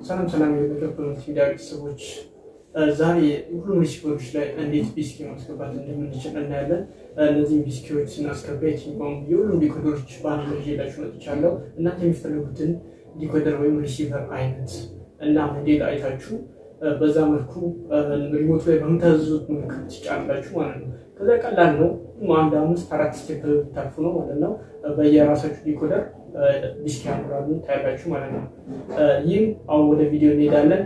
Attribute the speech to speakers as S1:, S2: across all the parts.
S1: ሰላም የሁሉም ሚዲያ ቤተሰቦች ዛሬ ሁሉም ሪሲቨሮች ላይ እንዴት ቢስኬይ ማስገባት እንደምንችል እናያለን። እነዚህም ቢስኬዮች ስናስገባ የሁሉም ዲኮደሮች በአንድ ላይ ይዤላችሁ መጥቻለሁ። እናንተ የሚፈልጉትን ዲኮደር ወይም ሪሲቨር አይነት እና ሞዴል አይታችሁ በዛ መልኩ ሪሞት ላይ በምታዘዙት ምልክት ትጫናላችሁ ማለት ነው። ከዛ ቀላል ነው። አንድ 5-4 ስቴፕ ታልፉ ነው ማለት ነው። በየራሳችሁ ዲኮደር ቢስኬይ አምራሉ ታያላችሁ ማለት ነው። ይህም አሁን ወደ ቪዲዮ እንሄዳለን።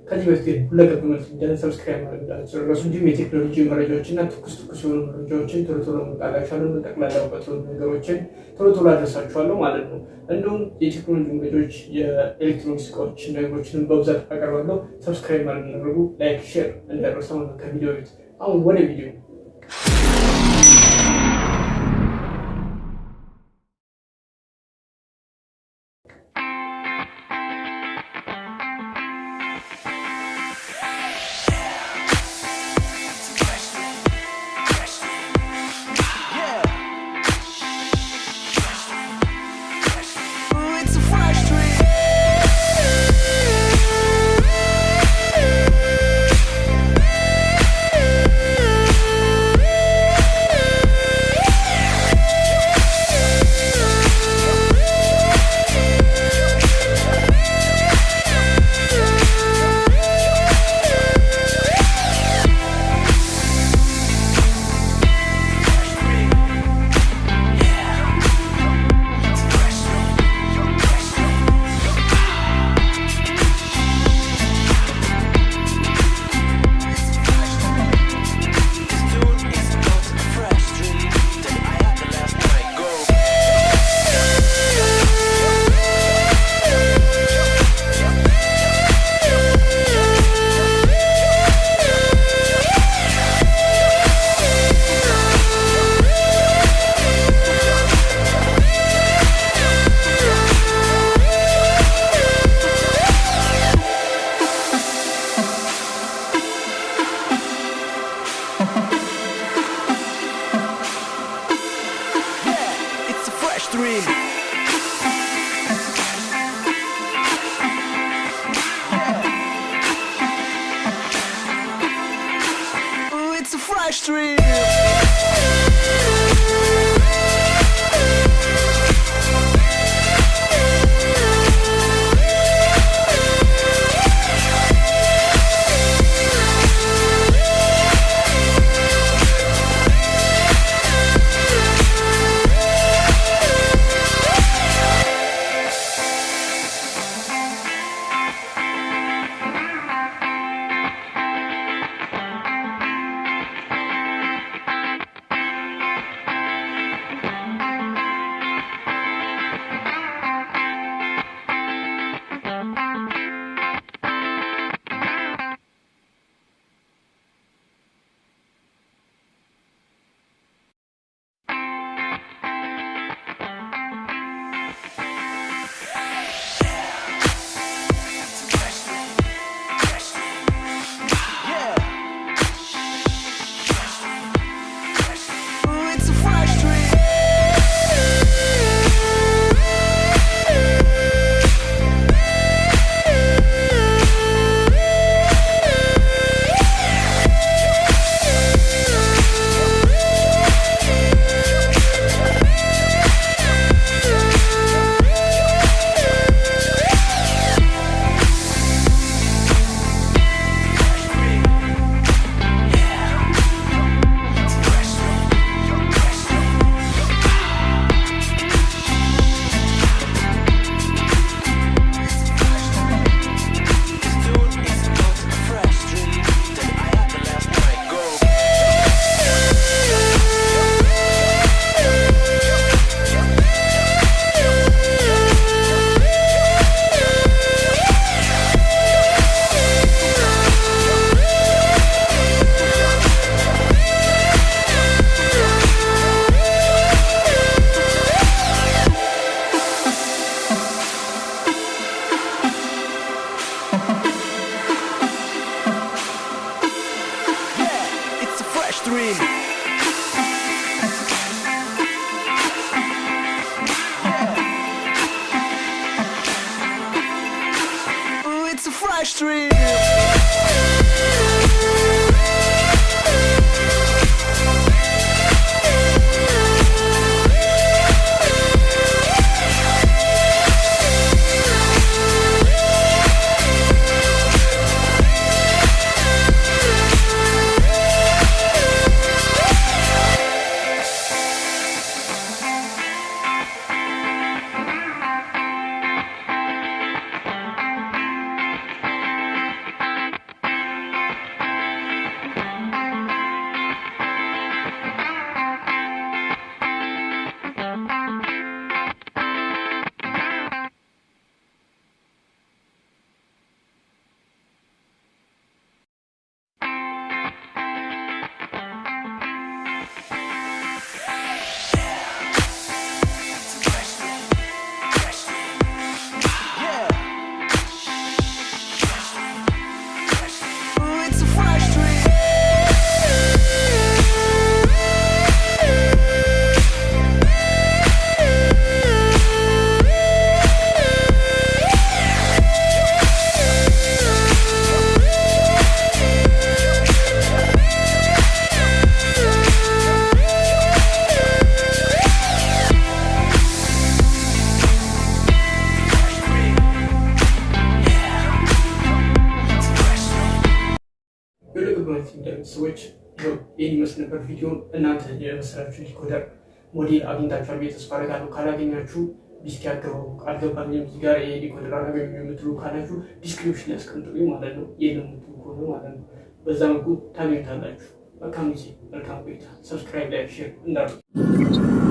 S1: ከዚህ በፊት ግን ሁለገብ መልቲሚዲያን ሰብስክራይብ ማድረግ እንዳትረሱ። እንዲሁም የቴክኖሎጂ መረጃዎችና ትኩስ የሆኑ መረጃዎችን ቶሎ መጣላችኋለሁ። ጠቅላላ እውቀት ነገሮችን ቶሎ አደርሳችኋለሁ ማለት ነው። እንዲሁም የቴክኖሎጂ መረጃዎች፣ የኤሌክትሮኒክስ እቃዎች ነገሮችንም በብዛት አቀርባለሁ። ሰብስክራይብ ማድረግ እንዳትረሱ፣ ላይክ ሼር እንዳትረሱ። ከቪዲዮ ቤት አሁን ወደ ቪዲዮ
S2: stream.
S1: ሰዎች ይህን ይመስል ነበር ቪዲዮ። እናንተ የመሰላችሁ ዲኮደር ሞዴል አግኝታችኋል ብዬ ተስፋ አደርጋለሁ። ካላገኛችሁ ቢስኪ አገባቡ አልገባኝም እዚህ ጋር ይሄ ዲኮደር አላገኘሁም የምትሉ ካላችሁ ዲስክሪፕሽን ላይ አስቀምጡልኝ ማለት ነው። የለም የምትሉ ከሆነ ማለት ነው። በዛ መልኩ ታገኙታላችሁ። መልካም ጊዜ፣ መልካም ቆይታ። ሰብስክራይብ፣ ላይክ፣ ሼር እንዳሉ